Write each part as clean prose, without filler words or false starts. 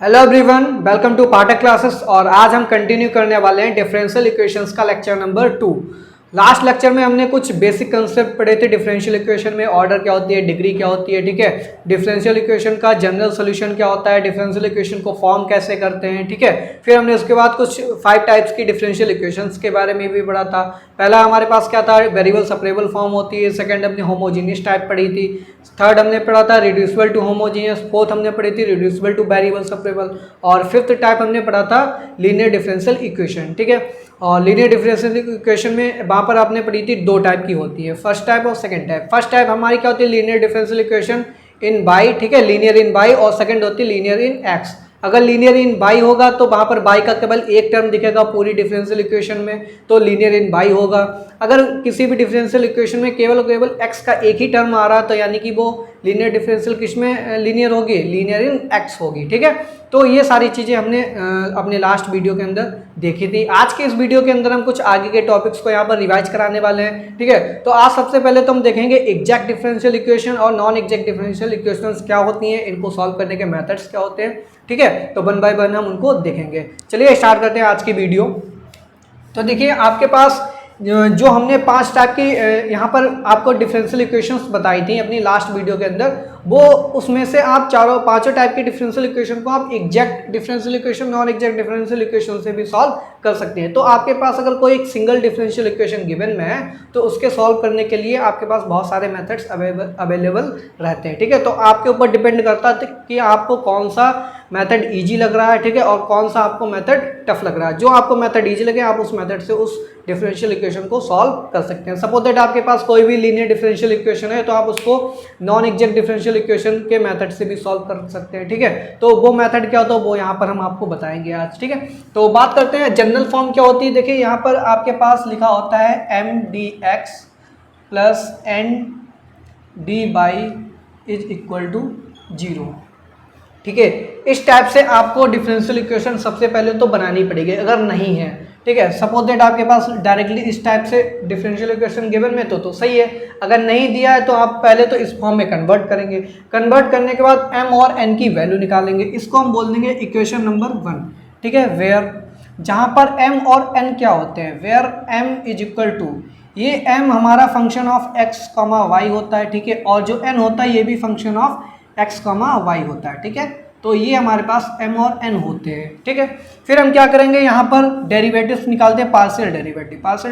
Hello everyone, welcome to Pathak classes. और आज हम कंटिन्यू करने वाले हैं डिफरेंशियल इक्वेशंस का लेक्चर नंबर 2। लास्ट लेक्चर में हमने कुछ बेसिक कंसेप्ट पढ़े थे डिफरेंशियल इक्वेशन में। ऑर्डर क्या होती है, डिग्री क्या होती है, ठीक है। डिफरेंशियल इक्वेशन का जनरल सोल्यूशन क्या होता है, डिफरेंशियल इक्वेशन को फॉर्म कैसे करते हैं, ठीक है। फिर हमने उसके बाद कुछ 5 टाइप्स की डिफरेंशियल इक्वेशंस के बारे में भी पढ़ा था। पहला हमारे पास क्या था, वेरिएबल सेपरेबल फॉर्म होती है। सेकंड हमने होमोजीनियस टाइप पढ़ी थी। थर्ड हमने पढ़ा था रिड्यूसिबल टू होमोजीनियस। फोर्थ हमने पढ़ी थी रिड्यूसिबल टू वेरिएबल सेपरेबल। और फिफ्थ टाइप हमने पढ़ा था लीनियर डिफरेंशियल इक्वेशन, ठीक है। और लीनियर डिफरेंशियल इक्वेशन में वहाँ पर आपने पढ़ी थी 2 टाइप की होती है, फर्स्ट टाइप और सेकंड टाइप। फर्स्ट टाइप हमारी क्या होती है, linear differential equation in by, ठीक है, लीनियर इन बाई। और सेकंड होती है लीनियर इन एक्स। अगर लीनियर इन बाई होगा तो वहाँ पर बाई का केवल एक टर्म दिखेगा पूरी डिफरेंशियल इक्वेशन में, तो लीनियर इन बाई होगा। अगर किसी भी डिफरेंशियल इक्वेशन में केवल एक्स का एक ही टर्म आ रहा तो यानी कि वो लीनियर डिफरेंशियल किस में लीनियर होगी, लीनियर इन एक्स होगी, ठीक है। तो ये सारी चीज़ें हमने अपने लास्ट वीडियो के अंदर देखी थी। आज के इस वीडियो के अंदर हम कुछ आगे के टॉपिक्स को यहाँ पर रिवाइज कराने वाले हैं, ठीक है। तो आज सबसे पहले तो हम देखेंगे एग्जैक्ट डिफरेंशियल इक्वेशन और नॉन एग्जैक्ट डिफरेंशियल इक्वेशंस क्या होती हैं, इनको सॉल्व करने के मेथड्स क्या होते हैं, ठीक है। तो वन बाय वन हम उनको देखेंगे। चलिए स्टार्ट करते हैं आज की वीडियो। तो देखिए आपके पास जो हमने 5 टाइप की यहाँ पर आपको डिफरेंशियल इक्वेशंस बताई थी अपनी लास्ट वीडियो के अंदर, वो उसमें से आप पांचों टाइप की डिफरेंशियल इक्वेशन को आप exact differential equation, non exact differential equation से भी सॉल्व कर सकते हैं। तो आपके पास अगर कोई एक सिंगल डिफरेंशियल इक्वेशन गिवन में है तो उसके सॉल्व करने के लिए आपके पास बहुत सारे मेथड्स अवेलेबल रहते हैं, ठीक है। तो आपके ऊपर डिपेंड करता है कि आपको कौन सा मेथड ईजी लग रहा है, ठीक है, और कौन सा आपको मेथड टफ लग रहा है। जो आपको मेथड ईजी लगे आप उस मेथड से उस डिफरेंशियल इक्वेशन को सॉल्व कर सकते हैं। सपोज दैट आपके पास कोई भी लीनियर डिफरेंशियल इक्वेशन है तो आप उसको नॉन एग्जैक्ट डिफरेंशियल इक्वेशन के मेथड से भी सॉल्व कर सकते हैं, ठीक है। तो वो मेथड क्या होता है वो यहाँ पर हम आपको बताएंगे आज, ठीक है। तो बात करते हैं जनरल फॉर्म क्या होती है। देखिए यहाँ पर आपके पास लिखा होता है mdx plus nd y is equal to 0, ठीक है। इस टाइप से आपको डिफरेंशियल इक्वेशन सबसे पहले तो बनानी पड़ेगी अगर नहीं है, ठीक है। सपोज दैट आपके पास डायरेक्टली इस टाइप से डिफरेंशियल इक्वेशन गिवन में तो सही है। अगर नहीं दिया है तो आप पहले तो इस फॉर्म में कन्वर्ट करेंगे। कन्वर्ट करने के बाद m और n की वैल्यू निकालेंगे। इसको हम बोल देंगे इक्वेशन नंबर 1, ठीक है। वेयर जहाँ पर m और n क्या होते हैं, where m is equal to, ये m हमारा फंक्शन ऑफ x, y होता है, ठीक है। और जो n होता है ये भी फंक्शन ऑफ x, y होता है, ठीक है। तो ये हमारे पास m और n होते हैं, ठीक है। फिर हम क्या करेंगे, यहाँ पर डेरिवेटिव्स निकालते हैं, पार्शियल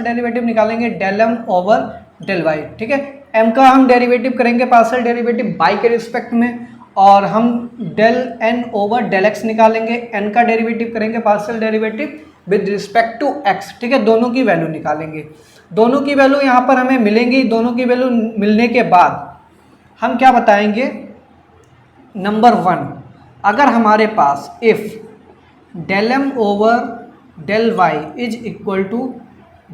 डेरिवेटिव निकालेंगे del m over del y, ठीक है। m का हम डेरिवेटिव करेंगे पार्शियल डेरिवेटिव y के रिस्पेक्ट में, और हम del n over del x निकालेंगे, n का डेरिवेटिव करेंगे partial derivative with respect to x, ठीक है। दोनों की वैल्यू निकालेंगे। दोनों की वैल्यू यहाँ पर हमें मिलेंगी। दोनों की वैल्यू मिलने के बाद हम क्या बताएंगे, नंबर 1, अगर हमारे पास if del m over del y is equal to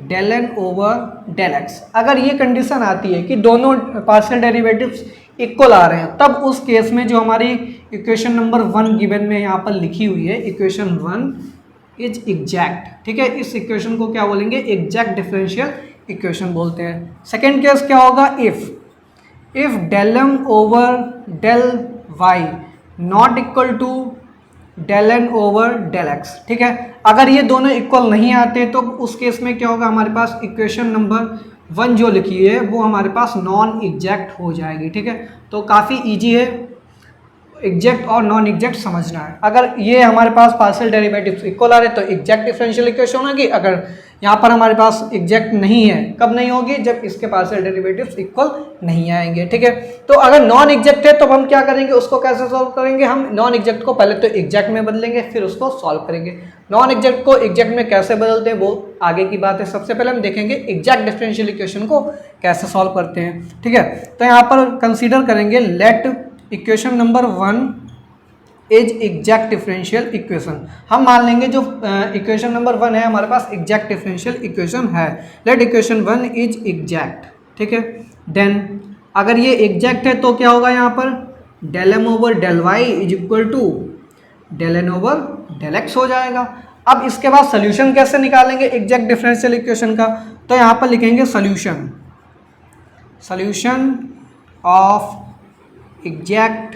del n over del x, अगर ये कंडीशन आती है कि दोनों पार्शियल डेरिवेटिव्स इक्वल आ रहे हैं, तब उस केस में जो हमारी इक्वेशन नंबर 1 गिवन में यहाँ पर लिखी हुई है, इक्वेशन 1 इज एग्जैक्ट, ठीक है। इस इक्वेशन को क्या बोलेंगे, एग्जैक्ट डिफरेंशियल इक्वेशन बोलते हैं। सेकेंड केस क्या होगा, if del m over del y not equal to del n over del x, ठीक है। अगर ये दोनों इक्वल नहीं आते तो उस केस में क्या होगा, हमारे पास इक्वेशन नंबर 1 जो लिखी है वो हमारे पास नॉन एग्जैक्ट हो जाएगी, ठीक है। तो काफ़ी इजी है एग्जैक्ट और नॉन एग्जैक्ट समझना है। अगर ये हमारे पास पार्शियल डेरिवेटिव्स इक्वल आ रहे तो एग्जैक्ट डिफरेंशियल इक्वेशन होगी। अगर यहाँ पर हमारे पास एग्जैक्ट नहीं है, कब नहीं होगी, जब इसके पार्शियल डेरिवेटिव्स इक्वल नहीं आएंगे, ठीक है। तो अगर नॉन एग्जैक्ट है तो हम क्या करेंगे, उसको कैसे सॉल्व करेंगे, हम नॉन एग्जैक्ट को पहले तो एग्जैक्ट में बदलेंगे फिर उसको सॉल्व करेंगे। नॉन एग्जैक्ट को एग्जैक्ट में कैसे बदलते हैं वो आगे की बात है। सबसे पहले हम देखेंगे एग्जैक्ट डिफरेंशियल इक्वेशन को कैसे सॉल्व करते हैं, ठीक है। तो यहाँ पर कंसिडर करेंगे let equation number 1 is exact differential equation. हम मान लेंगे जो इक्वेशन नंबर 1 है हमारे पास एग्जैक्ट डिफरेंशियल इक्वेशन है। लेट इक्वेशन 1 इज एग्जैक्ट, ठीक है। देन अगर ये एग्जैक्ट है तो क्या होगा, यहाँ पर del m over del y is equal to del n over del x हो जाएगा। अब इसके बाद सोल्यूशन कैसे निकालेंगे एग्जैक्ट डिफरेंशियल इक्वेशन का, तो यहाँ पर लिखेंगे solution of exact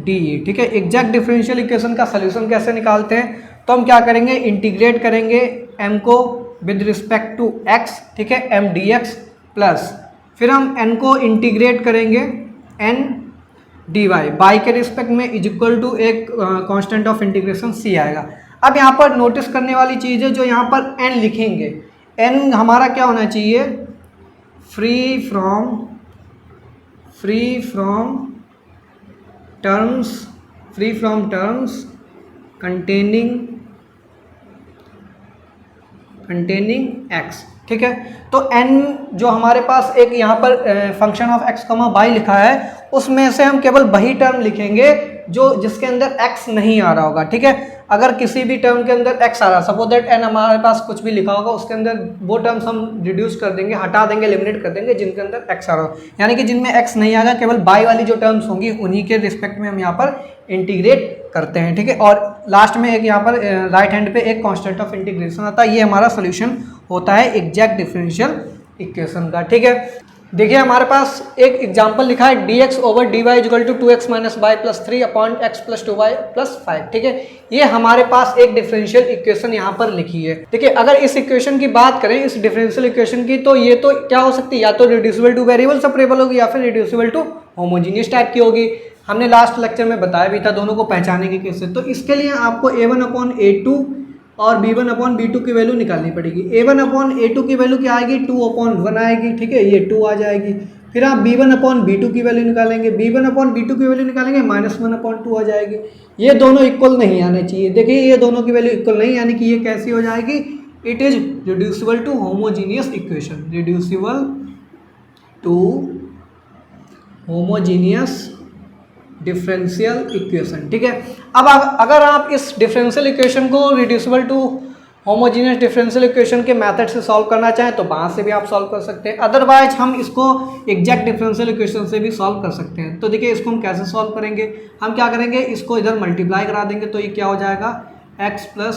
D E. ठीक है, एग्जैक्ट डिफरेंशियल इक्वेशन का सोल्यूशन कैसे निकालते हैं, तो हम क्या करेंगे, इंटीग्रेट करेंगे m को विद रिस्पेक्ट टू x, ठीक है, m dx प्लस फिर हम n को इंटीग्रेट करेंगे n dy बाई के रिस्पेक्ट में इज इक्वल टू एक कांस्टेंट ऑफ इंटीग्रेशन c आएगा। अब यहाँ पर नोटिस करने वाली चीज़ है, जो यहाँ पर n लिखेंगे, n हमारा क्या होना चाहिए, free from terms containing x। ठीक है, तो n जो हमारे पास एक यहाँ पर फंक्शन ऑफ x कमा y लिखा है, उसमें से हम केवल वही टर्म लिखेंगे जो जिसके अंदर x नहीं आ रहा होगा। ठीक है, अगर किसी भी टर्म के अंदर x आ रहा है, सपोज दैट n हमारे पास कुछ भी लिखा होगा, उसके अंदर वो टर्म्स हम रिड्यूस कर देंगे, हटा देंगे, एलिमिनेट कर देंगे जिनके अंदर x आ रहा हो, यानी कि जिनमें x नहीं आएगा, केवल y वाली जो टर्म्स होंगी उन्हीं के रिस्पेक्ट में हम यहाँ पर इंटीग्रेट करते हैं। ठीक है, और लास्ट में एक यहाँ पर राइट हैंड पे एक कांस्टेंट ऑफ इंटीग्रेशन आता है, ये हमारा सोल्यूशन होता है एग्जैक्ट डिफरेंशियल इक्वेशन का। ठीक है, देखिए हमारे पास एक एग्जांपल लिखा है dx over dy equal to 2x minus y plus 3 upon x plus 2y plus 5। ठीक है, ये हमारे पास एक डिफरेंशियल इक्वेशन यहाँ पर लिखी है। देखिए, अगर इस इक्वेशन की बात करें, इस डिफरेंशियल इक्वेशन की, तो ये तो क्या हो सकती है, या तो रिड्यूसिबल टू वेरिएबल सेपरेबल होगी या फिर रिड्यूसिबल टू होमोजीनियस टाइप की होगी। हमने लास्ट लेक्चर में बताया भी था दोनों को पहचाने की कैसे। तो इसके लिए आपको a1 अपॉन a2 और b1 अपॉन b2 की वैल्यू निकालनी पड़ेगी। a1 अपॉन a2 की वैल्यू क्या आएगी, 2 अपॉन 1 आएगी। ठीक है, ये 2 आ जाएगी। फिर आप b1 अपॉन b2 की वैल्यू निकालेंगे, b1 अपॉन b2 की वैल्यू निकालेंगे, -1 अपॉन 2 आ जाएगी। ये दोनों इक्वल नहीं आने चाहिए। देखिए, ये दोनों की वैल्यू इक्वल नहीं, यानी कि ये कैसी हो जाएगी, it is reducible to homogeneous equation, reducible to homogeneous differential equation. ठीक है, अब अगर आप इस डिफरेंशियल इक्वेशन को reducible to homogeneous differential equation के मेथड से सॉल्व करना चाहें तो वहाँ से भी आप सॉल्व कर सकते हैं, अदरवाइज हम इसको एग्जैक्ट डिफरेंशियल इक्वेशन से भी सॉल्व कर सकते हैं। तो देखिए, इसको हम कैसे सॉल्व करेंगे, हम क्या करेंगे, इसको इधर मल्टीप्लाई करा देंगे, तो ये क्या हो जाएगा, x प्लस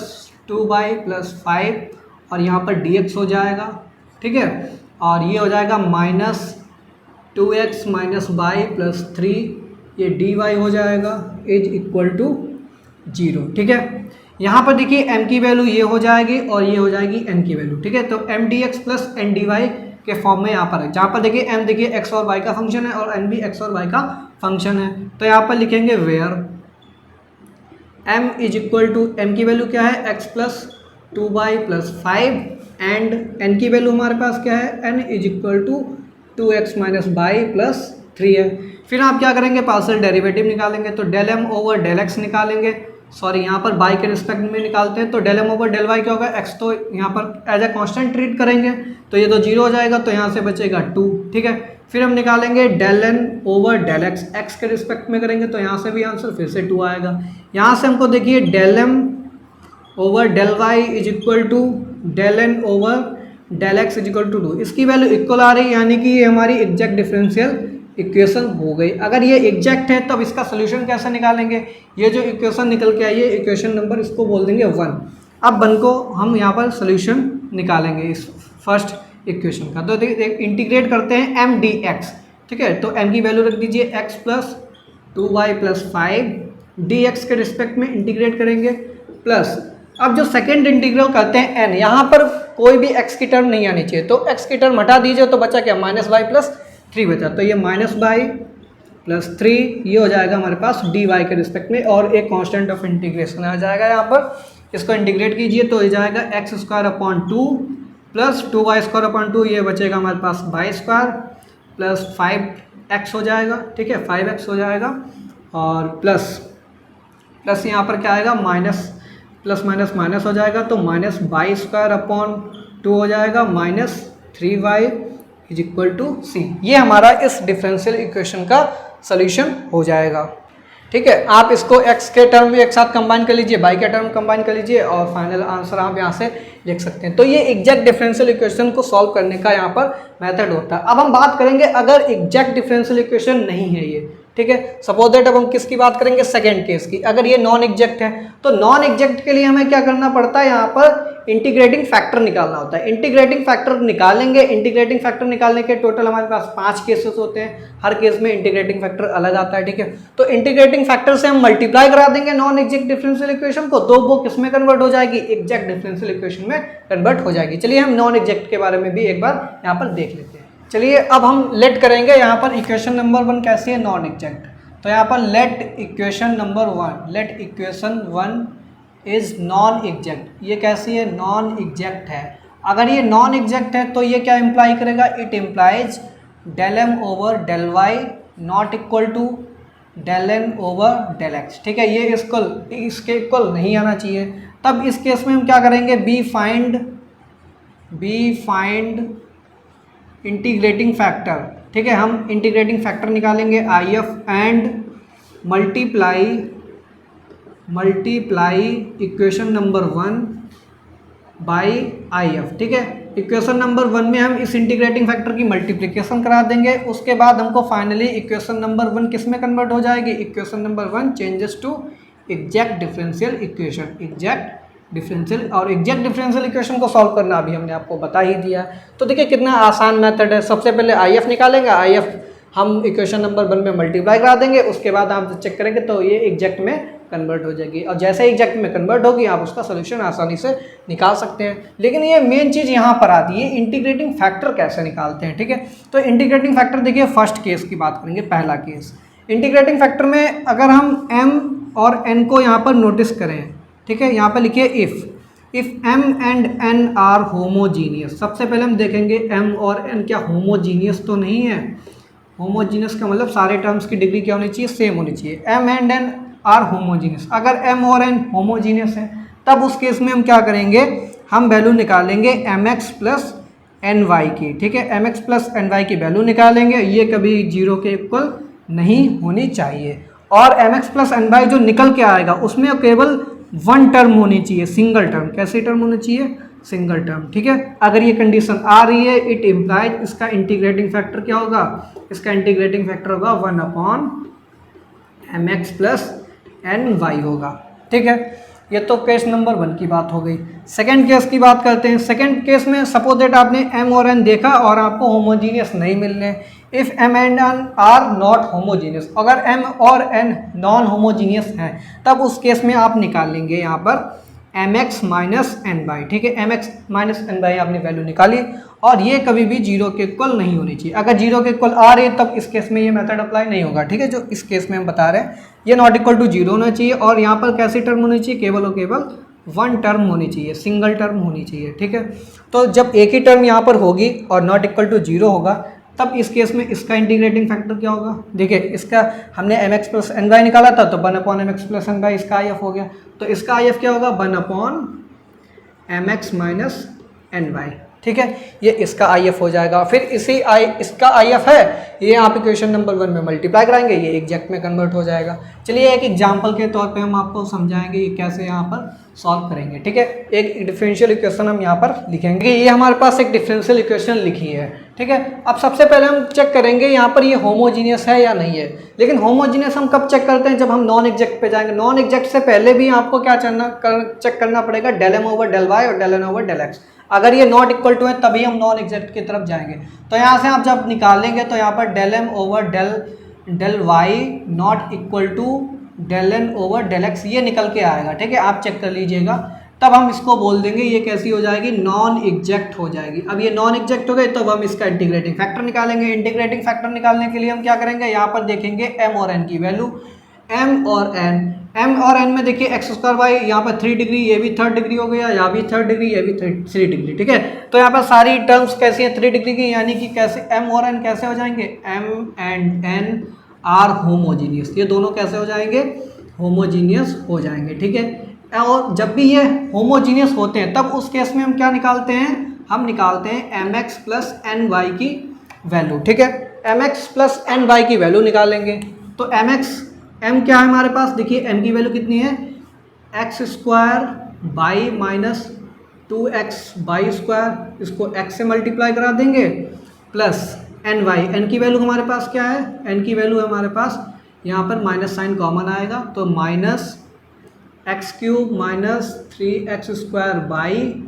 2y प्लस 5 और यहाँ पर dx हो जाएगा। ठीक है, और ये हो जाएगा minus 2x minus y plus 3, ये dy हो जाएगा इज इक्वल टू 0। ठीक है, यहाँ पर देखिए m की वैल्यू ये हो जाएगी और ये हो जाएगी n की वैल्यू। ठीक है, तो m dx plus n dy के फॉर्म में यहाँ पर है, जहाँ पर देखिए m देखिए x और y का फंक्शन है और n भी x और y का फंक्शन है। तो यहाँ पर लिखेंगे where m is equal to, m की वैल्यू क्या है, x plus 2y plus 5 and n की वैल्यू हमारे पास क्या है, n is equal to 2x minus y plus 3 है। फिर आप क्या करेंगे, पार्शियल डेरिवेटिव निकालेंगे, तो del m over del x निकालेंगे, सॉरी यहाँ पर y के रिस्पेक्ट में निकालते हैं, तो del m over del y क्या होगा, x तो यहाँ पर एज ए कांस्टेंट ट्रीट करेंगे, तो ये तो 0 हो जाएगा, तो यहाँ से बचेगा 2। ठीक है, फिर हम निकालेंगे del n over del x, x के रिस्पेक्ट में करेंगे, तो यहाँ से भी आंसर फिर से 2 आएगा। यहाँ से हमको देखिए del m over del y is equal to del n over del x is equal to 2, इसकी वैल्यू इक्वल आ रही है, यानी कि ये हमारी एग्जैक्ट डिफरेंशियल इक्वेशन हो गई। अगर ये एग्जैक्ट है तब इसका सोल्यूशन कैसे निकालेंगे, ये जो इक्वेशन निकल के आई है इक्वेशन नंबर, इसको बोल देंगे 1। अब 1 को हम यहाँ पर सोल्यूशन निकालेंगे इस फर्स्ट इक्वेशन का, तो इंटीग्रेट करते हैं m dx। ठीक है, तो m की वैल्यू रख दीजिए x plus 2y plus 5, dx के रिस्पेक्ट में इंटीग्रेट करेंगे प्लस, अब जो सेकेंड इंटीग्रल करते हैं n, यहाँ पर कोई भी x की टर्म नहीं आनी चाहिए, तो x की टर्म हटा दीजिए, तो बचा क्या, माइनस वाई प्लस 3 बचा, तो ये माइनस वाई प्लस 3 ये हो जाएगा हमारे पास dy के रिस्पेक्ट में, और एक कांस्टेंट ऑफ इंटीग्रेशन आ जाएगा यहाँ पर, इसको इंटीग्रेट कीजिए तो ये जाएगा x square upon 2 plus 2y square upon 2, ये बचेगा हमारे पास y स्क्वायर प्लस 5x हो जाएगा। ठीक है, 5x हो जाएगा, और प्लस यहाँ पर क्या आएगा, माइनस प्लस माइनस माइनस हो जाएगा, तो माइनस वाई स्क्वायर अपॉन 2 हो जाएगा, minus 3y is equal to C. ये हमारा इस डिफरेंशियल इक्वेशन का सोल्यूशन हो जाएगा। ठीक है, आप इसको x के टर्म भी एक साथ कंबाइन कर लीजिए, y के टर्म कंबाइन कर लीजिए, और फाइनल आंसर आप यहाँ से लिख सकते हैं। तो ये एग्जैक्ट डिफरेंशियल इक्वेशन को सॉल्व करने का यहाँ पर मेथड होता है। अब हम बात करेंगे अगर एग्जैक्ट डिफरेंशियल इक्वेशन नहीं है ये, ठीक है। सपोज दैट अब हम किसकी बात करेंगे, सेकंड केस की। अगर ये नॉन एग्जैक्ट है तो नॉन एग्जैक्ट के लिए हमें क्या करना पड़ता है, यहाँ पर इंटीग्रेटिंग फैक्टर निकालना होता है। इंटीग्रेटिंग फैक्टर निकालेंगे, इंटीग्रेटिंग फैक्टर निकालने के टोटल हमारे पास 5 केसेस होते हैं, हर केस में इंटीग्रेटिंग फैक्टर अलग आता है, ठीक है। तो इंटीग्रेटिंग फैक्टर से हम मल्टीप्लाई करा देंगे नॉन एग्जैक्ट डिफरेंशियल इक्वेशन को, तो वो किस में कन्वर्ट हो जाएगी, एग्जैक्ट डिफरेंशियल इक्वेशन में कन्वर्ट हो जाएगी। चलिए हम नॉन एग्जैक्ट के बारे में भी एक बार यहाँ पर देख लेते हैं। चलिए अब हम लेट करेंगे यहाँ पर इक्वेशन नंबर 1 कैसी है, नॉन एग्जैक्ट। तो यहाँ पर let equation number 1, let equation 1 is non exact. ये कैसी है, नॉन एग्जैक्ट है। अगर ये नॉन एग्जैक्ट है तो ये क्या इंप्लाई करेगा, it implies del M over del y not equal to del N over del x, ठीक है। ये इसके इक्वल नहीं आना चाहिए। तब इस केस में हम क्या करेंगे, बी फाइंड इंटीग्रेटिंग फैक्टर, ठीक है। हम इंटीग्रेटिंग फैक्टर निकालेंगे I F and multiply equation number 1 by I F, ठीक है। इक्वेशन नंबर 1 में हम इस इंटीग्रेटिंग फैक्टर की मल्टीप्लिकेशन करा देंगे। उसके बाद हमको फाइनली इक्वेशन नंबर 1 किस में कन्वर्ट हो जाएगी, equation number 1 changes to exact differential equation, exact differential. और एग्जैक्ट डिफरेंशियल इक्वेशन को सॉल्व करना अभी हमने आपको बता ही दिया। तो देखिए कितना आसान मेथड है। सबसे पहले आई एफ निकालेंगे, आई एफ हम इक्वेशन नंबर 1 में मल्टीप्लाई करा देंगे, उसके बाद आप चेक करेंगे तो ये एग्जैक्ट में कन्वर्ट हो जाएगी। और जैसे एग्जैक्ट में कन्वर्ट होगी आप उसका सोल्यूशन आसानी से निकाल सकते हैं। लेकिन ये मेन चीज़ यहाँ पर आती है, इंटीग्रेटिंग फैक्टर कैसे निकालते हैं, ठीक है। तो इंटीग्रेटिंग फैक्टर देखिए फर्स्ट केस की बात करेंगे, पहला केस। इंटीग्रेटिंग फैक्टर में अगर हम m और n को यहाँ पर नोटिस करें, ठीक है, यहाँ पर लिखिए if m and n are homogeneous. सबसे पहले हम देखेंगे m और n क्या होमोजीनियस तो नहीं है। होमोजीनियस का मतलब सारे टर्म्स की डिग्री क्या होनी चाहिए, सेम होनी चाहिए। m and n are homogeneous. अगर m और n होमोजीनियस है तब उस केस में हम क्या करेंगे, हम वैल्यू निकालेंगे mx प्लस एन वाई की, ठीक है। mx प्लस एन वाई की वैल्यू निकालेंगे, ये कभी 0 के इक्वल नहीं होनी चाहिए। और mx प्लस एन वाई जो निकल के आएगा उसमें केवल 1 टर्म होनी चाहिए, सिंगल टर्म। कैसी टर्म होनी चाहिए, सिंगल टर्म, ठीक है। अगर ये कंडीशन आ रही है, इट इम्प्लाइज इसका इंटीग्रेटिंग फैक्टर क्या होगा, इसका इंटीग्रेटिंग फैक्टर होगा 1 upon mx plus n y होगा, ठीक है। ये तो केस नंबर 1 की बात हो गई। सेकंड केस की बात करते हैं। सेकंड केस में सपोज दैट आपने m और n देखा और आपको होमोजीनियस नहीं मिल रहे। If m and n are not homogeneous, अगर m और n नॉन होमोजीनियस हैं तब उस केस में आप निकालेंगे यहाँ पर mx माइनस एन वाई, ठीक है। mx माइनस एन वाई आपने वैल्यू निकाली और ये कभी भी 0 के इक्वल नहीं होनी चाहिए। अगर 0 के इक्वल आ रही है तब इस केस में ये मेथड अप्लाई नहीं होगा, ठीक है। जो इस केस में हम बता रहे हैं ये नॉट इक्वल टू 0 होना चाहिए। और यहाँ पर कैसी टर्म होनी चाहिए, केवल और केवल 1 टर्म होनी चाहिए, सिंगल टर्म होनी चाहिए, ठीक है। तो जब एक ही टर्म यहाँ पर होगी और नॉट इक्वल टू 0 होगा तब इस केस में इसका इंटीग्रेटिंग फैक्टर क्या होगा। देखिए इसका हमने mx प्लस एन वाई निकाला था तो 1 upon m x plus n y इसका आई एफ हो गया। तो इसका आई एफ क्या होगा, 1 upon m x minus n y, ठीक है। ये इसका आई एफ हो जाएगा। फिर इसका आई एफ है, ये आप इक्वेशन नंबर 1 में मल्टीप्लाई कराएंगे, ये एग्जैक्ट में कन्वर्ट हो जाएगा। चलिए एक एग्जांपल के तौर पे हम आपको समझाएंगे ये कैसे यहाँ पर सॉल्व करेंगे, ठीक है। एक डिफरेंशियल इक्वेशन हम यहाँ पर लिखेंगे। ये हमारे पास एक डिफरेंशियल इक्वेशन लिखी है, ठीक है। अब सबसे पहले हम चेक करेंगे यहाँ पर ये होमोजीनियस है या नहीं है। लेकिन होमोजीनियस हम कब चेक करते हैं, जब हम नॉन एग्जैक्ट पे जाएंगे। नॉन एग्जैक्ट से पहले भी आपको क्या चेक करना पड़ेगा, del M over del Y और del N over del X. अगर ये नॉट इक्वल टू है तभी हम नॉन एग्जैक्ट की तरफ जाएंगे। तो यहाँ से आप जब निकालेंगे तो यहाँ पर del M over del y not equal to del N over del x ये निकल के आएगा, ठीक है। आप चेक कर लीजिएगा। तब हम इसको बोल देंगे ये कैसी हो जाएगी, नॉन एग्जैक्ट हो जाएगी। अब ये नॉन एग्जैक्ट हो गए तो हम इसका इंटीग्रेटिंग फैक्टर निकालेंगे। इंटीग्रेटिंग फैक्टर निकालने के लिए हम क्या करेंगे, यहाँ पर देखेंगे m और n की वैल्यू। m और n में देखिए एक्स स्क्वायर वाई, यहाँ पर 3 डिग्री, ये भी 3rd डिग्री हो गया, यहाँ भी 3rd डिग्री, ये भी 3 डिग्री, ठीक है। तो यहाँ पर सारी टर्म्स कैसी हैं, 3 डिग्री की, यानी कि कैसे m और n कैसे हो जाएंगे, m and n are homogeneous. ये दोनों कैसे हो जाएंगे, होमोजीनियस हो जाएंगे, ठीक है। और जब भी ये होमोजीनियस होते हैं तब उस केस में हम क्या निकालते हैं, हम निकालते हैं mx प्लस एन वाई की वैल्यू, ठीक है। mx प्लस एन वाई की वैल्यू निकालेंगे तो m क्या है हमारे पास, देखिए m की वैल्यू कितनी है, x square by minus 2x by square, इसको x से मल्टीप्लाई करा देंगे, प्लस एन वाई। एन की वैल्यू हमारे पास क्या है, n की वैल्यू है हमारे पास यहाँ पर माइनस साइन कॉमन आएगा, तो minus x cube minus 3x² by,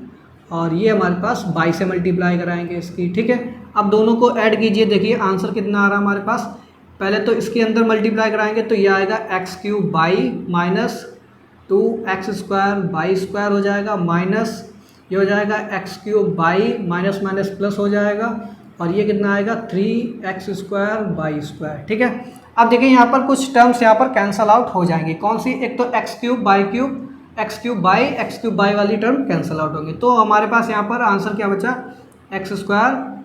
और ये हमारे पास बाई से मल्टीप्लाई कराएंगे इसकी, ठीक है। अब दोनों को ऐड कीजिए, देखिए आंसर कितना आ रहा है हमारे पास। पहले तो इसके अंदर मल्टीप्लाई कराएंगे तो ये आएगा x cube by minus 2x² by square हो जाएगा, माइनस ये हो जाएगा x cube by minus minus plus हो जाएगा, और ये कितना आएगा 3x² बाई स्क्वायर, ठीक है। अब देखिए यहाँ पर कुछ टर्म्स यहाँ पर कैंसल आउट हो जाएंगी। कौन सी? एक तो x cube by x cube by वाली टर्म कैंसल आउट होंगी, तो हमारे पास यहाँ पर आंसर क्या बचा? x²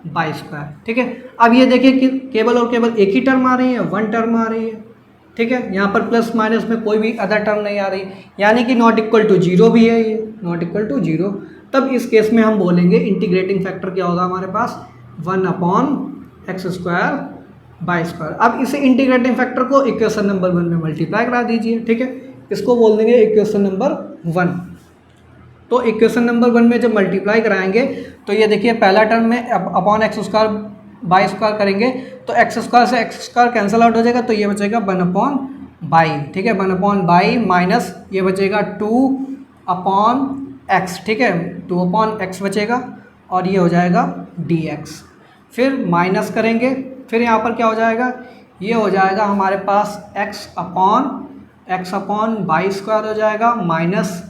बाई स्क्वायर, ठीक है। अब ये देखिए कि केवल और केवल एक ही टर्म आ रही है, वन टर्म आ रही है, ठीक है। यहाँ पर प्लस माइनस में कोई भी अदर टर्म नहीं आ रही, यानी कि नॉट इक्वल टू जीरो भी है, ये नॉट इक्वल टू जीरो। तब इस केस में हम बोलेंगे इंटीग्रेटिंग फैक्टर क्या होगा हमारे पास? 1/x² by square. अब इसे इंटीग्रेटिंग फैक्टर को इक्वेशन नंबर 1 में मल्टीप्लाई करा दीजिए, ठीक है। इसको बोल देंगे इक्वेशन नंबर 1। तो इक्वेशन नंबर 1 में जब मल्टीप्लाई कराएंगे तो ये देखिए पहला टर्म में अपॉन x² बाई स्क्वायर करेंगे तो x² से x² कैंसिल आउट हो जाएगा, तो ये बचेगा 1/बाई, ठीक है। 1/बाई माइनस ये बचेगा 2/x, ठीक है, 2/x बचेगा, और ये हो जाएगा dx। फिर माइनस करेंगे, फिर यहाँ पर क्या हो जाएगा? ये हो जाएगा हमारे पास x अपॉन बाई स्क्वायर हो जाएगा, माइनस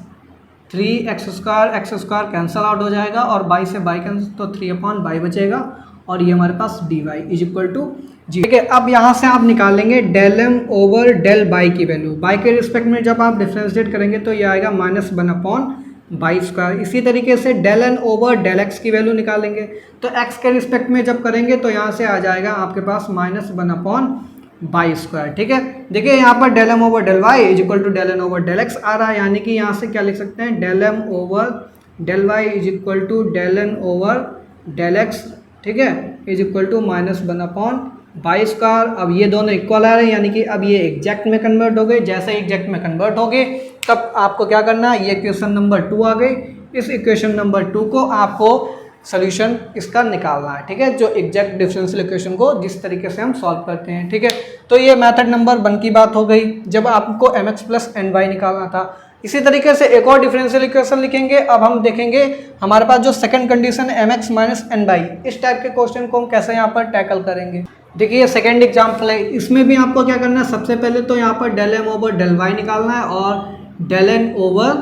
3x² कैंसल आउट हो जाएगा, और बाई से बाई कैंसिल, तो 3/बाई बचेगा, और ये हमारे पास dy is equal to g, ठीक है। अब यहाँ से आप निकालेंगे del m over del y की वैल्यू। बाई के रिस्पेक्ट में जब आप डिफ्रेंशिएट करेंगे तो ये आएगा -1/बाई स्क्वायर। इसी तरीके से del n over del x की वैल्यू निकालेंगे तो x के रिस्पेक्ट में जब करेंगे तो यहाँ से आ जाएगा आपके पास -1/बाई स्क्वायर, ठीक है। देखिए यहाँ पर del m over del y is equal to del n over del x आ रहा है, यानी कि यहाँ से क्या लिख सकते हैं? Del m over del y is equal to del n over del x, ठीक है, इज इक्वल टू -1/बाई स्क्वायर। अब ये दोनों इक्वल आ रहे हैं, यानी कि अब ये एग्जैक्ट में कन्वर्ट हो गए। जैसे एग्जैक्ट में कन्वर्ट हो गए तब आपको क्या करना है? ये इक्वेशन नंबर 2 आ गई। इस इक्वेशन नंबर 2 को आपको सोल्यूशन इसका निकालना है, ठीक है, जो एग्जैक्ट डिफरेंशियल इक्वेशन को जिस तरीके से हम सॉल्व करते हैं, ठीक है। तो ये मेथड नंबर 1 की बात हो गई, जब आपको mx प्लस ny निकालना था। इसी तरीके से एक और डिफरेंशियल इक्वेशन लिखेंगे। अब हम देखेंगे हमारे पास जो सेकंड कंडीशन है mx माइनस ny, इस टाइप के क्वेश्चन को हम कैसे यहाँ पर टैकल करेंगे। देखिए ये सेकंड एग्जाम्पल है, इसमें भी आपको क्या करना है? सबसे पहले तो यहाँ पर del m over del y निकालना है और del n over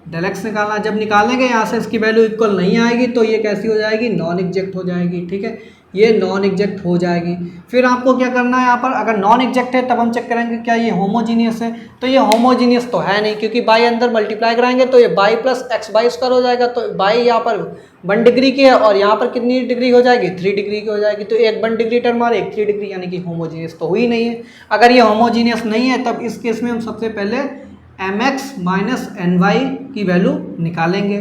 del x निकालना है। जब निकालेंगे यहाँ से इसकी वैल्यू इक्वल नहीं आएगी तो ये कैसी हो जाएगी? नॉन एग्जैक्ट हो जाएगी, ठीक है, ये नॉन एग्जैक्ट हो जाएगी। फिर आपको क्या करना है? यहाँ पर अगर नॉन एग्जैक्ट है तब हम चेक करेंगे क्या ये होमोजीनियस है, तो ये होमोजीनियस तो है नहीं, क्योंकि बाई अंदर मल्टीप्लाई कराएंगे तो ये by plus x by square हो जाएगा। तो बाई यहाँ पर 1 डिग्री की है और यहाँ पर कितनी डिग्री हो जाएगी? 3 डिग्री की हो जाएगी। तो एक 1 डिग्री टर्म और एक 3 डिग्री, यानी कि होमोजीनियस तो हुई नहीं है। अगर ये होमोजीनियस नहीं है तब इस केस में हम सबसे पहले mx माइनस ny की वैल्यू निकालेंगे।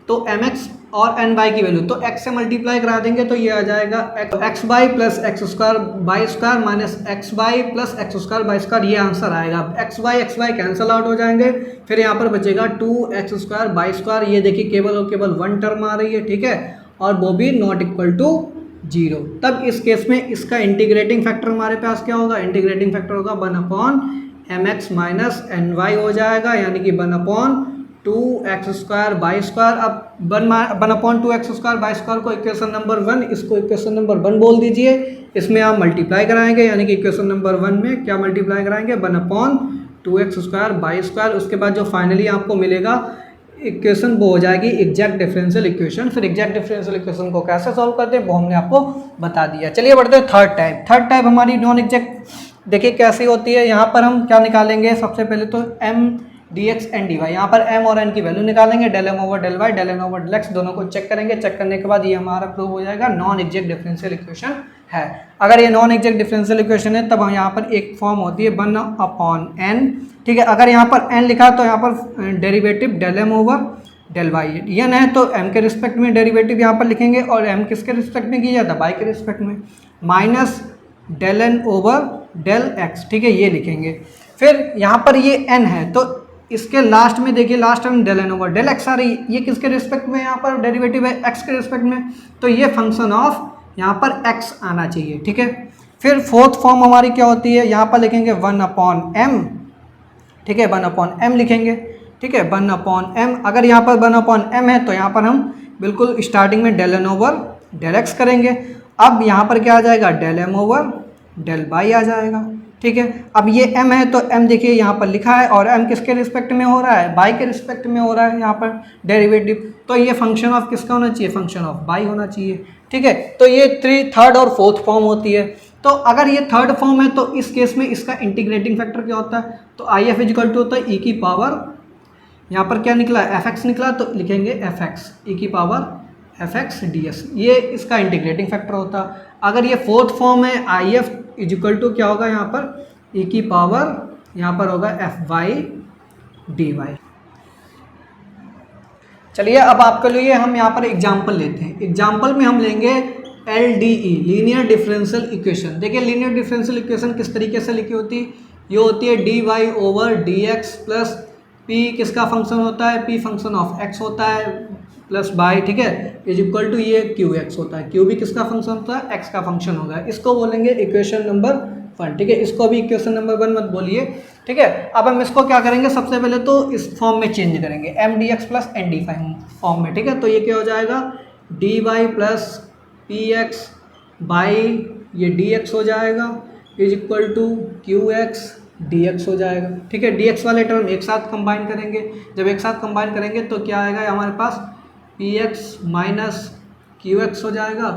तो mx और ny की वैल्यू तो x से मल्टीप्लाई करा देंगे तो ये आ जाएगा x by plus x² by square minus x by plus x² by square, ये आंसर आएगा। x बाई कैंसल आउट हो जाएंगे, फिर यहाँ पर बचेगा 2x² बाई स्क्वायर। ये देखिए केवल और केवल 1 टर्म आ रही है, ठीक है, और वो भी नॉट इक्वल टू 0। तब इस केस में इसका इंटीग्रेटिंग फैक्टर हमारे पास क्या होगा? इंटीग्रेटिंग फैक्टर होगा 1/mx माइनस ny हो जाएगा, यानी कि 1/2x² बाई स्क्वायर। अब 1/2x² बाई स्क्वायर को इक्वेशन नंबर 1, इसको इक्वेशन नंबर 1 बोल दीजिए। इसमें आप मल्टीप्लाई कराएंगे, यानी कि इक्वेशन नंबर 1 में क्या मल्टीप्लाई कराएंगे? 1/2x² by square. उसके बाद जो फाइनली आपको मिलेगा इक्वेशन वो हो जाएगी एग्जैक्ट डिफरेंशियल इक्वेशन। फिर एग्जैक्ट डिफरेंशियल इक्वेशन को कैसे सॉल्व करते हैं वो हमने आपको बता दिया। चलिए बढ़ते हैं थर्ड टाइप। थर्ड टाइप हमारी नॉन एग्जैक्ट देखिए कैसी होती है। यहाँ पर हम क्या निकालेंगे? सबसे पहले तो m dx एंड dy, यहाँ पर m और n की वैल्यू निकालेंगे। Del m over del y, del n over del x, दोनों को चेक करेंगे। चेक करने के बाद ये हमारा प्रूव हो जाएगा नॉन एग्जैक्ट डिफरेंशियल इक्वेशन है। अगर ये नॉन एग्जैक्ट डिफरेंशियल इक्वेशन है तब यहाँ पर एक फॉर्म होती है 1/n, ठीक है। अगर यहाँ पर n लिखा तो यहाँ पर derivative del m over del y, n है तो m के रिस्पेक्ट में डेरिवेटिव यहाँ पर लिखेंगे, और m किसके रिस्पेक्ट में किया जाता है? y के रिस्पेक्ट में, minus del n over del x, ठीक है, ये लिखेंगे। फिर यहाँ पर ये n है तो इसके लास्ट में देखिए, last term del n over del x आ रही है, ये किसके रिस्पेक्ट में? यहाँ पर डेरिवेटिव है x के रिस्पेक्ट में, तो ये फंक्शन ऑफ यहाँ पर x आना चाहिए, ठीक है। फिर फोर्थ फॉर्म हमारी क्या होती है, यहाँ पर लिखेंगे 1/m, ठीक है, 1/m लिखेंगे, ठीक है, 1/m। अगर यहाँ पर 1/m है तो यहाँ पर हम बिल्कुल स्टार्टिंग में del n over del x करेंगे। अब यहाँ पर क्या आ जाएगा, del m over del y आ जाएगा, ठीक है। अब ये m है तो m देखिए यहाँ पर लिखा है, और m किसके रिस्पेक्ट में हो रहा है, y के रिस्पेक्ट में हो रहा है यहाँ पर डेरिवेटिव, तो ये फंक्शन ऑफ किसका होना चाहिए, फंक्शन ऑफ y होना चाहिए, ठीक है। तो ये थर्ड और फोर्थ फॉर्म होती है। तो अगर ये थर्ड फॉर्म है तो इस केस में इसका इंटीग्रेटिंग फैक्टर क्या होता है, तो आई एफ इजिकल टू होता है ई की पावर, यहाँ पर क्या निकला, एफ एक्स निकला, तो लिखेंगे एफ एक्स ई की power F x D S, ये इसका इंटीग्रेटिंग फैक्टर होता है। अगर ये फोर्थ फॉर्म है, आई एफ इजिकल टू क्या होगा यहाँ पर, ई की पावर, यहाँ पर होगा एफ वाई डी वाई। चलिए अब आपके लिए हम यहाँ पर एग्जाम्पल लेते हैं। एग्जाम्पल में हम लेंगे LDE, लीनियर डिफरेंशियल इक्वेशन। देखिए लीनियर डिफरेंशियल इक्वेशन किस तरीके से लिखी होती है, ये होती है d y over d x plus p किसका फंक्शन होता है, पी फंक्शन ऑफ एक्स होता है प्लस बाई, ठीक है, इज इक्वल टू ये क्यू एक्स होता है, क्यू भी किसका फंक्शन होता है, एक्स का फंक्शन होगा। इसको बोलेंगे इक्वेशन नंबर 1, ठीक है, इसको भी इक्वेशन नंबर 1 मत बोलिए, ठीक है। अब हम इसको क्या करेंगे, सबसे पहले तो इस फॉर्म में चेंज करेंगे, m d x plus n d form में, ठीक है। तो ये क्या हो जाएगा, d y plus p x y ये डी एक्स हो जाएगा is equal to q x d x हो जाएगा, ठीक है। डी एक्स वाले टर्म एक साथ कंबाइन करेंगे, जब एक साथ कंबाइन करेंगे तो क्या आएगा हमारे पास, P X minus Q X हो जाएगा,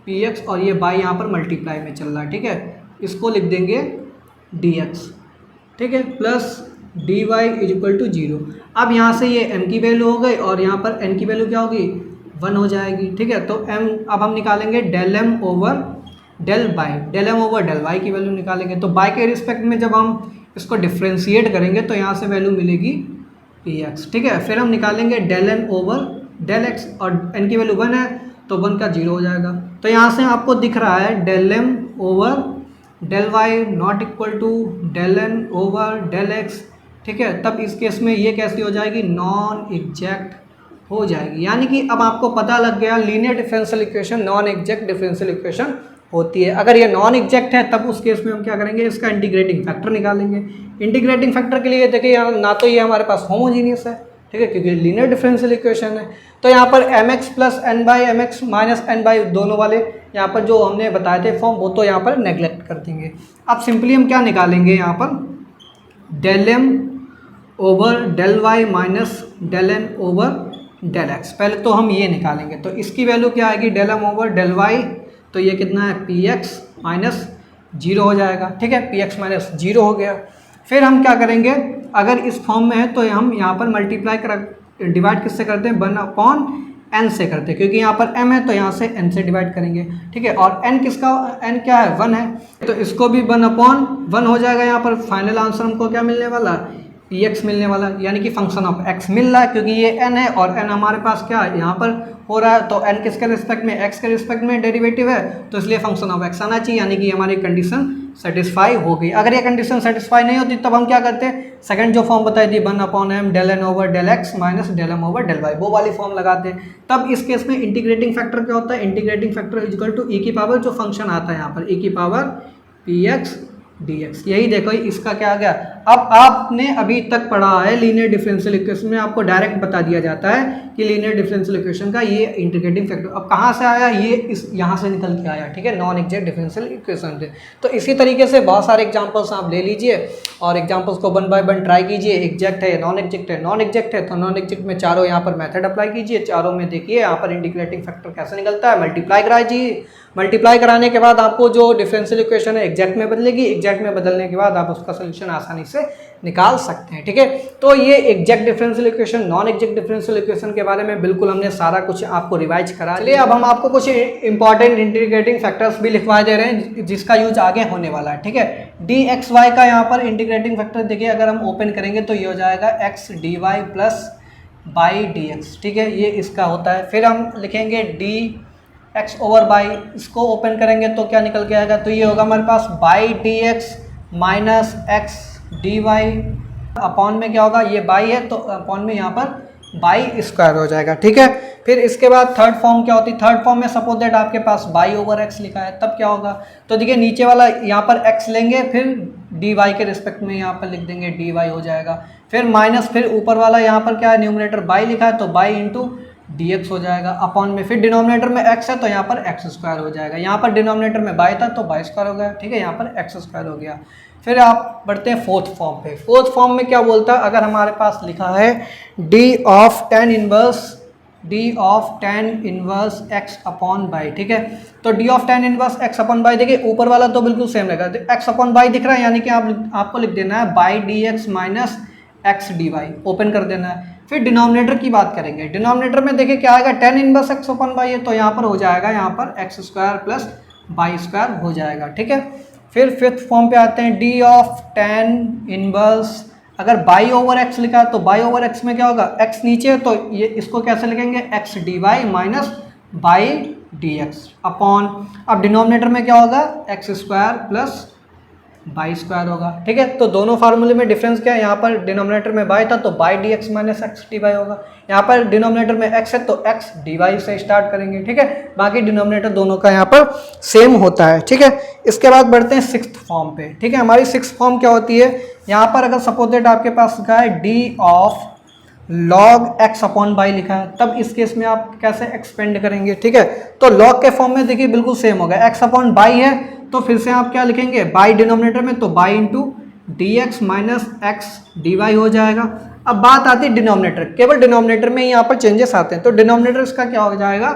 पी एक्स और ये बाई यहाँ पर मल्टीप्लाई में चल रहा है, ठीक है, इसको लिख देंगे डी एक्स, ठीक है, plus d y is equal to 0। अब यहाँ से ये m की वैल्यू हो गई और यहाँ पर n की वैल्यू क्या होगी, 1 हो जाएगी, ठीक है। तो m अब हम निकालेंगे del m over del y, del m over del y की वैल्यू निकालेंगे। तो बाई के रिस्पेक्ट में जब हम इसको डिफ्रेंशिएट करेंगे तो यहाँ से वैल्यू मिलेगी px, ठीक है। फिर हम निकालेंगे del n over del x और n की वैल्यू 1 है तो 1 का 0 हो जाएगा। तो यहाँ से आपको दिख रहा है del m over del y not equal to del N over del x, ठीक है। तब इस केस में ये कैसी हो जाएगी, नॉन एग्जैक्ट हो जाएगी। यानी कि अब आपको पता लग गया linear differential equation non exact differential equation होती है। अगर ये नॉन एग्जैक्ट है तब उस केस में हम क्या करेंगे, इसका इंटीग्रेटिंग फैक्टर निकालेंगे। इंटीग्रेटिंग फैक्टर के लिए देखिए ना तो ये हमारे पास होमोजीनियस है, ठीक है, क्योंकि लीनियर डिफरेंशियल इक्वेशन है। तो यहाँ पर m x plus n y m x minus n y दोनों वाले यहाँ पर जो हमने बताए थे फॉर्म, वो तो यहाँ पर नेग्लेक्ट कर देंगे। अब सिंपली हम क्या निकालेंगे यहाँ पर, del M over del y minus del N over del x. पहले तो हम ये निकालेंगे, तो इसकी वैल्यू क्या आएगी, del M over del y, तो ये कितना है, पी एक्स माइनस 0 हो जाएगा, ठीक है, पी एक्स माइनस 0 हो गया। फिर हम क्या करेंगे, अगर इस फॉर्म में है तो हम यहाँ पर मल्टीप्लाई कर डिवाइड किससे करते हैं, 1/n से करते हैं, क्योंकि यहाँ पर m है तो यहाँ से n से डिवाइड करेंगे, ठीक है। और n किसका, n क्या है, 1 है, तो इसको भी 1/1 हो जाएगा। यहाँ पर फाइनल आंसर हमको क्या मिलने वाला, px मिलने वाला, यानी कि फंक्शन ऑफ x मिल रहा है, क्योंकि ये n है और n हमारे पास क्या यहाँ पर हो रहा है, तो n किसके रिस्पेक्ट में, x के रिस्पेक्ट में डेरिवेटिव है, तो इसलिए फंक्शन ऑफ x आना चाहिए, यानी कि हमारी कंडीशन सेटिस्फाई हो गई। अगर ये कंडीशन सेटिस्फाई नहीं होती तब हम क्या करते हैं, सेकंड जो फॉर्म बताई थी 1/m del N over del x minus del M over del y, वो वाली फॉर्म लगाते हैं। तब इस केस में इंटीग्रेटिंग फैक्टर क्या होता है, integrating factor is equal to E की पावर, जो फंक्शन आता है यहाँ पर, ई की power P x d x. यही देखो इसका क्या आ गया। अब आपने अभी तक पढ़ा है लीनियर डिफरेंशियल इक्वेशन में, आपको डायरेक्ट बता दिया जाता है कि लीनियर डिफरेंशियल इक्वेशन का ये इंटीग्रेटिंग फैक्टर अब कहाँ से आया, ये इस यहाँ से निकल के आया, ठीक है, नॉन एग्जैक्ट डिफरेंशियल इक्वेशन से। तो इसी तरीके से बहुत सारे एग्जांपल्स आप ले लीजिए और एग्जांपल्स को 1 बाय 1 ट्राई कीजिए, एग्जैक्ट है या नॉन एग्जैक्ट है। नॉन एग्जैक्ट है तो नॉन एग्जैक्ट में चारों यहाँ पर मेथड अप्लाई कीजिए, चारों में देखिए यहाँ पर इंटीग्रेटिंग फैक्टर कैसे निकलता है, मल्टीप्लाई कराइए। मल्टीप्लाई कराने के बाद आपको जो डिफरेंशियल इक्वेशन है एग्जैक्ट में बदलेगी, एग्जैक्ट में बदलने के बाद आप उसका सोल्यूशन आसानी से निकाल सकते हैं, ठीक है। तो ये exact differential equation, non exact differential equation के बारे में बिल्कुल हमने सारा कुछ आपको रिवाइज करा। चलिए अब हम आपको कुछ इंपॉर्टेंट इंटीग्रेटिंग फैक्टर्स भी लिखवा दे रहे हैं जिसका यूज आगे होने वाला है, ठीक है। डी एक्स वाई का यहाँ पर इंटीग्रेटिंग फैक्टर देखिए, अगर हम ओपन करेंगे तो ये हो जाएगा x D y plus y D x, ठीक है, ये इसका होता है। फिर हम लिखेंगे डी एक्स ओवर बाई, इसको ओपन करेंगे तो क्या निकल के आएगा, तो ये होगा हमारे पास by D x minus x D Y, upon में क्या होगा, ये बाई है तो अपॉन में यहाँ पर बाई स्क्वायर हो जाएगा। ठीक है, फिर इसके बाद थर्ड फॉर्म क्या होती है, थर्ड फॉर्म में सपोज दैट आपके पास बाई ओवर एक्स लिखा है, तब क्या होगा, तो देखिए नीचे वाला यहाँ पर एक्स लेंगे, फिर डी वाई के रिस्पेक्ट में यहाँ पर लिख देंगे डी वाई हो जाएगा, फिर माइनस, फिर ऊपर वाला यहाँ पर क्या है, न्यूमरेटर बाई लिखा है तो बाई इंटू डी एक्स हो जाएगा अपॉन में, फिर डिनोमिनेटर में एक्स है तो यहाँ पर एक्स स्क्वायर हो जाएगा, यहाँ पर डिनोमिनेटर में बाई था तो बाई स्क्वायर हो गया। ठीक है, यहाँ पर एक्स स्क्वायर हो गया। फिर आप बढ़ते हैं फोर्थ फॉर्म पे। फोर्थ फॉर्म में क्या बोलता है, अगर हमारे पास लिखा है d of tan inverse x upon by. ठीक है, तो D of tan inverse x upon by, देखिए ऊपर वाला तो बिल्कुल सेम रहेगा, एक्स अपॉन बाई दिख रहा है, यानी कि आपको लिख देना है y D x minus x D y, open कर देना है। फिर डिनोमिनेटर की बात करेंगे, डिनोमिनेटर में देखिए क्या आएगा, tan inverse x upon by है तो यहाँ पर हो जाएगा, यहाँ पर x square plus y square हो जाएगा। ठीक है, फिर फिफ्थ फॉर्म पे आते हैं, डी ऑफ टेन इनवर्स, अगर बाई ओवर एक्स लिखा है तो बाई ओवर एक्स में क्या होगा, एक्स नीचे है तो ये इसको कैसे लिखेंगे, x D y minus y D x upon, अब डिनोमिनेटर में क्या होगा, x square plus y square होगा। ठीक है, तो दोनों फार्मूले में डिफरेंस क्या है, यहाँ पर डिनोमिनेटर में बाई था तो y D x minus x D y होगा, यहाँ पर डिनोमिनेटर में एक्स है तो एक्स डी वाई से स्टार्ट करेंगे। ठीक है, बाकी डिनोमिनेटर दोनों का यहाँ पर सेम होता है। ठीक है, इसके बाद बढ़ते हैं सिक्स्थ फॉर्म पे। ठीक है, हमारी सिक्स्थ फॉर्म क्या होती है, यहाँ पर अगर सपोज दैट आपके पास लिखा है d of log x upon by लिखा है, तब इस केस में आप कैसे एक्सपेंड करेंगे। ठीक है, तो लॉग के फॉर्म में देखिए बिल्कुल सेम होगा, एक्स अपॉन बाई है तो फिर से आप क्या लिखेंगे, बाई डिनोमिनेटर में तो y into d x minus x D y हो जाएगा। अब बात आती है डिनोमिनेटर, केवल डिनोमिनेटर में ही यहाँ पर चेंजेस आते हैं, तो डिनोमिनेटर इसका क्या हो जाएगा,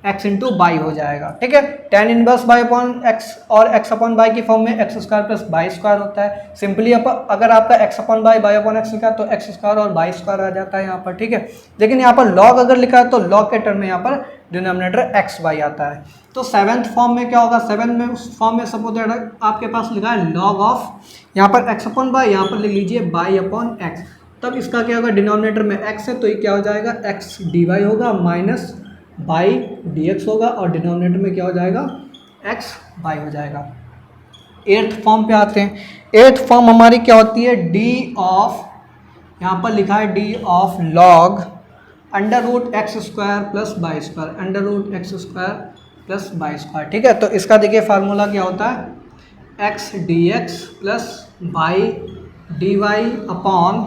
एक्स इंटू बाई हो जाएगा। ठीक है, tan inverse by upon x और एक्स अपॉन बाई की फॉर्म में x square plus y square होता है। सिंपली अगर आपका x upon by upon x लिखा है तो एक्स स्क्वायर और बाई स्क्वायर आ जाता है यहाँ पर। ठीक है, लेकिन यहाँ पर लॉग अगर लिखा है तो लॉग के टर्म में यहाँ पर डिनोमिनेटर एक्स वाई आता है। तो सेवन्थ फॉर्म में क्या होगा, सेवन में फॉर्म में सपोज दैट आपके पास लिखा है लॉग ऑफ, यहाँ पर एक्स अपॉन बाई, यहाँ पर लिख लीजिए बाई अपॉन एक्स, तब इसका क्या होगा, डिनोमिनेटर में एक्स है तो ये क्या हो जाएगा, एक्स डी वाई होगा माइनस बाई डी एक्स होगा, और डिनोमिनेटर में क्या हो जाएगा, एक्स बाई हो जाएगा। एट्थ फॉर्म पे आते हैं। एट्थ फॉर्म हमारी क्या होती है, डी ऑफ, यहाँ पर लिखा है d of log under root x square plus y square, under root x square plus y square. ठीक है, तो इसका देखिए फार्मूला क्या होता है, x d x plus y d Y upon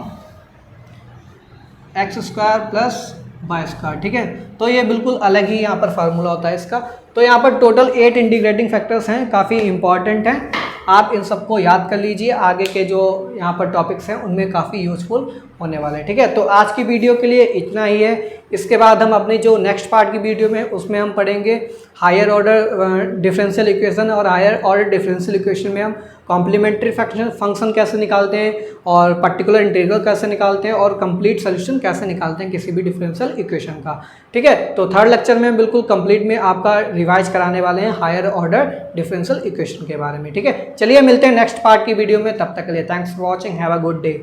x square plus y square. ठीक है, तो ये बिल्कुल अलग ही यहाँ पर फार्मूला होता है इसका। तो यहाँ पर टोटल 8 इंटीग्रेटिंग फैक्टर्स हैं, काफ़ी इंपॉर्टेंट हैं, आप इन सबको याद कर लीजिए, आगे के जो यहाँ पर टॉपिक्स हैं उनमें काफ़ी यूजफुल होने वाले हैं। ठीक है, तो आज की वीडियो के लिए इतना ही है। इसके बाद हम अपनी जो नेक्स्ट पार्ट की वीडियो में उसमें हम पढ़ेंगे हायर ऑर्डर डिफरेंशियल इक्वेशन, और हायर ऑर्डर डिफरेंशियल इक्वेशन में हम कॉम्प्लीमेंट्री फंक्शन कैसे निकालते हैं, और पर्टिकुलर इंटीग्रल कैसे निकालते हैं, और कंप्लीट सोल्यूशन कैसे निकालते हैं किसी भी डिफरेंशियल इक्वेशन का। ठीक है, तो थर्ड लेक्चर में बिल्कुल कंप्लीट में आपका रिवाइज कराने वाले हैं हायर ऑर्डर डिफरेंशियल इक्वेशन के बारे में। ठीक है, चलिए मिलते हैं नेक्स्ट पार्ट की वीडियो में, तब तक के लिए thanks for watching, have a good day.